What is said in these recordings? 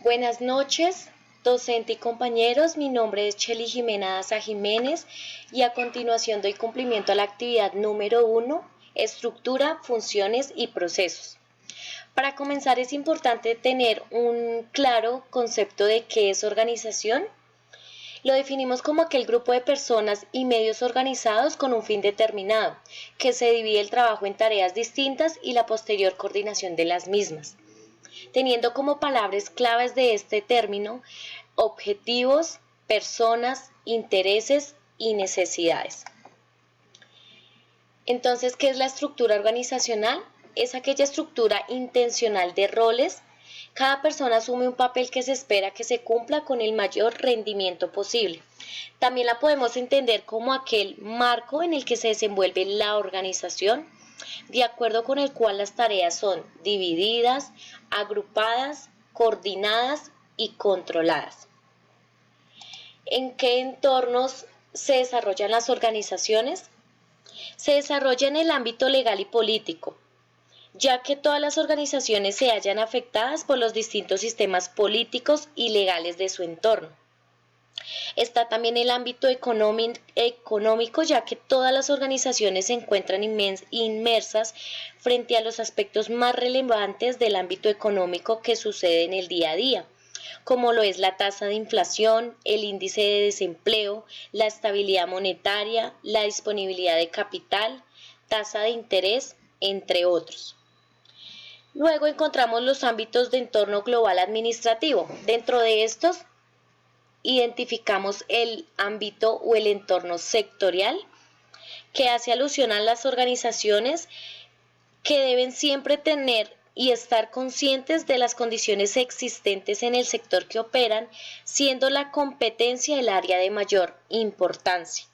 Buenas noches, docente y compañeros. Mi nombre es Chely Jimena Daza Jiménez y a continuación doy cumplimiento a la actividad número 1, estructura, funciones y procesos. Para comenzar es importante tener un claro concepto de qué es organización. Lo definimos como aquel grupo de personas y medios organizados con un fin determinado, que se divide el trabajo en tareas distintas y la posterior coordinación de las mismas, teniendo como palabras claves de este término objetivos, personas, intereses y necesidades. Entonces, ¿qué es la estructura organizacional? Es aquella estructura intencional de roles. Cada persona asume un papel que se espera que se cumpla con el mayor rendimiento posible. También la podemos entender como aquel marco en el que se desenvuelve la organización, de acuerdo con el cual las tareas son divididas, agrupadas, coordinadas y controladas. ¿En qué entornos se desarrollan las organizaciones? Se desarrolla en el ámbito legal y político, ya que todas las organizaciones se hallan afectadas por los distintos sistemas políticos y legales de su entorno. Está también el ámbito económico, ya que todas las organizaciones se encuentran inmersas frente a los aspectos más relevantes del ámbito económico que sucede en el día a día, como lo es la tasa de inflación, el índice de desempleo, la estabilidad monetaria, la disponibilidad de capital, tasa de interés, entre otros. Luego encontramos los ámbitos de entorno global administrativo. Dentro de estos identificamos el ámbito o el entorno sectorial, que hace alusión a las organizaciones que deben siempre tener y estar conscientes de las condiciones existentes en el sector que operan, siendo la competencia el área de mayor importancia.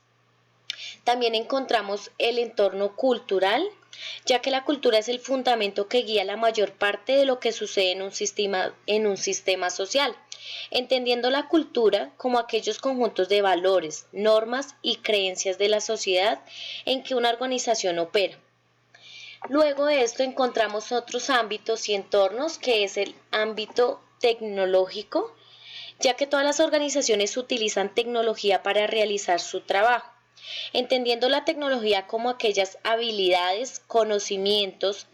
También encontramos el entorno cultural, ya que la cultura es el fundamento que guía la mayor parte de lo que sucede en un sistema social, entendiendo la cultura como aquellos conjuntos de valores, normas y creencias de la sociedad en que una organización opera. Luego de esto encontramos otros ámbitos y entornos, que es el ámbito tecnológico, ya que todas las organizaciones utilizan tecnología para realizar su trabajo, entendiendo la tecnología como aquellas habilidades, conocimientos,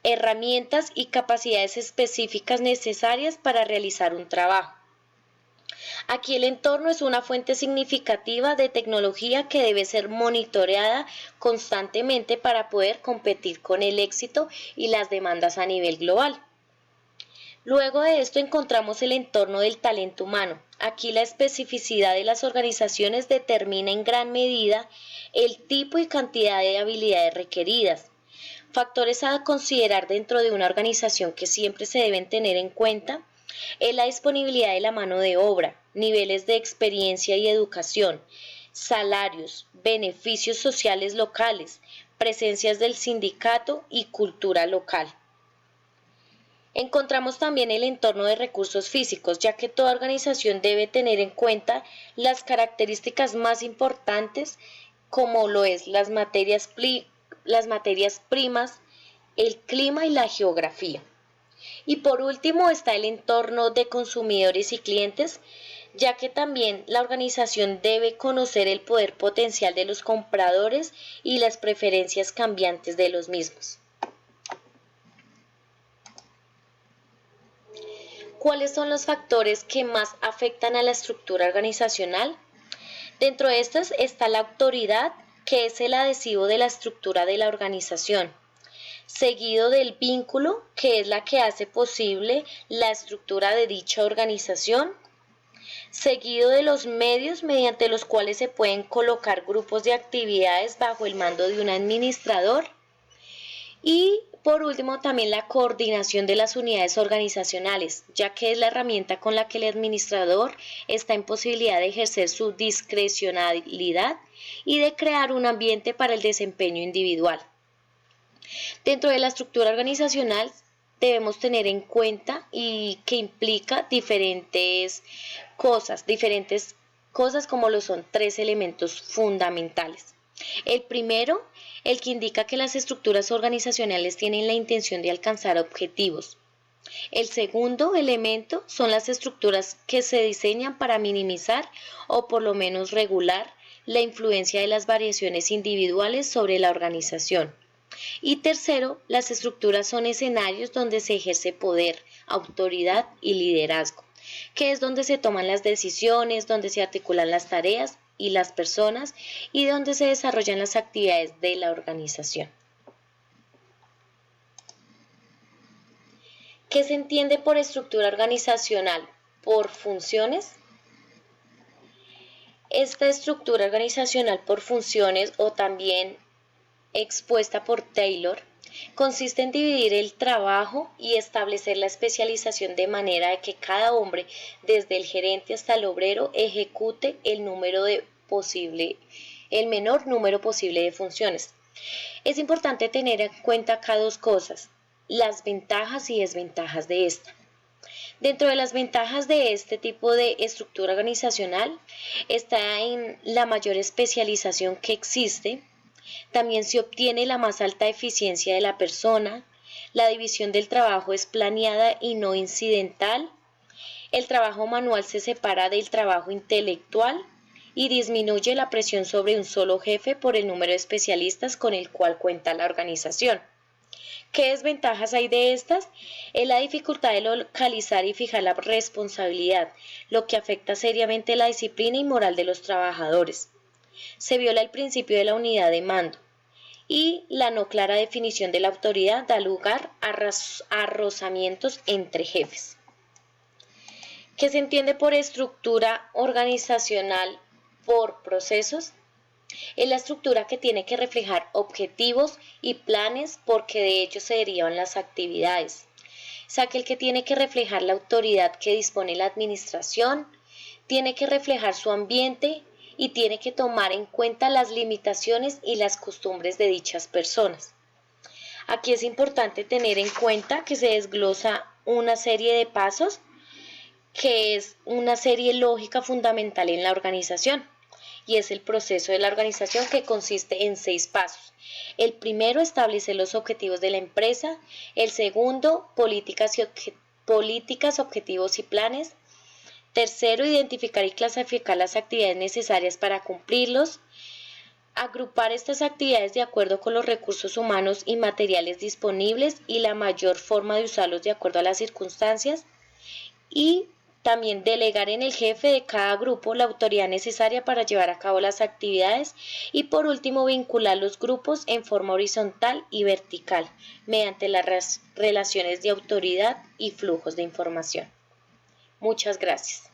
herramientas y capacidades específicas necesarias para realizar un trabajo. Aquí el entorno es una fuente significativa de tecnología que debe ser monitoreada constantemente para poder competir con el éxito y las demandas a nivel global. Luego de esto encontramos el entorno del talento humano. Aquí la especificidad de las organizaciones determina en gran medida el tipo y cantidad de habilidades requeridas. Factores a considerar dentro de una organización que siempre se deben tener en cuenta es la disponibilidad de la mano de obra, niveles de experiencia y educación, salarios, beneficios sociales locales, presencias del sindicato y cultura local. Encontramos también el entorno de recursos físicos, ya que toda organización debe tener en cuenta las características más importantes, como lo es las materias primas, el clima y la geografía. Y por último está el entorno de consumidores y clientes, ya que también la organización debe conocer el poder potencial de los compradores y las preferencias cambiantes de los mismos. ¿Cuáles son los factores que más afectan a la estructura organizacional? Dentro de estos está la autoridad, que es el adhesivo de la estructura de la organización, seguido del vínculo, que es la que hace posible la estructura de dicha organización, seguido de los medios mediante los cuales se pueden colocar grupos de actividades bajo el mando de un administrador, y por último también la coordinación de las unidades organizacionales, ya que es la herramienta con la que el administrador está en posibilidad de ejercer su discrecionalidad y de crear un ambiente para el desempeño individual. Dentro de la estructura organizacional debemos tener en cuenta y que implica diferentes cosas como lo son 3 elementos fundamentales. El primero, el que indica que las estructuras organizacionales tienen la intención de alcanzar objetivos. El segundo elemento son las estructuras que se diseñan para minimizar o por lo menos regular la influencia de las variaciones individuales sobre la organización. Y tercero, las estructuras son escenarios donde se ejerce poder, autoridad y liderazgo, que es donde se toman las decisiones, donde se articulan las tareas y las personas y donde se desarrollan las actividades de la organización. ¿Qué se entiende por estructura organizacional? Por funciones. Esta estructura organizacional por funciones, o también expuesta por Taylor, consiste en dividir el trabajo y establecer la especialización de manera de que cada hombre, desde el gerente hasta el obrero, ejecute el menor número posible de funciones. Es importante tener en cuenta acá dos cosas: las ventajas y desventajas de esta. Dentro de las ventajas de este tipo de estructura organizacional está en la mayor especialización que existe. También se obtiene la más alta eficiencia de la persona, la división del trabajo es planeada y no incidental, el trabajo manual se separa del trabajo intelectual y disminuye la presión sobre un solo jefe por el número de especialistas con el cual cuenta la organización. ¿Qué desventajas hay de estas? Es la dificultad de localizar y fijar la responsabilidad, lo que afecta seriamente la disciplina y moral de los trabajadores. Se viola el principio de la unidad de mando y la no clara definición de la autoridad da lugar a rozamientos entre jefes. ¿Qué se entiende por estructura organizacional por procesos? Es la estructura que tiene que reflejar objetivos y planes porque de ellos se derivan las actividades. Es aquel que tiene que reflejar la autoridad que dispone la administración, tiene que reflejar su ambiente y tiene que tomar en cuenta las limitaciones y las costumbres de dichas personas. Aquí es importante tener en cuenta que se desglosa una serie de pasos que es una serie lógica fundamental en la organización. Y es el proceso de la organización, que consiste en 6 pasos. El primero, establecer los objetivos de la empresa. El segundo, políticas, objetivos y planes. Tercero, identificar y clasificar las actividades necesarias para cumplirlos. Agrupar estas actividades de acuerdo con los recursos humanos y materiales disponibles y la mayor forma de usarlos de acuerdo a las circunstancias. Y también delegar en el jefe de cada grupo la autoridad necesaria para llevar a cabo las actividades y por último vincular los grupos en forma horizontal y vertical mediante las relaciones de autoridad y flujos de información. Muchas gracias.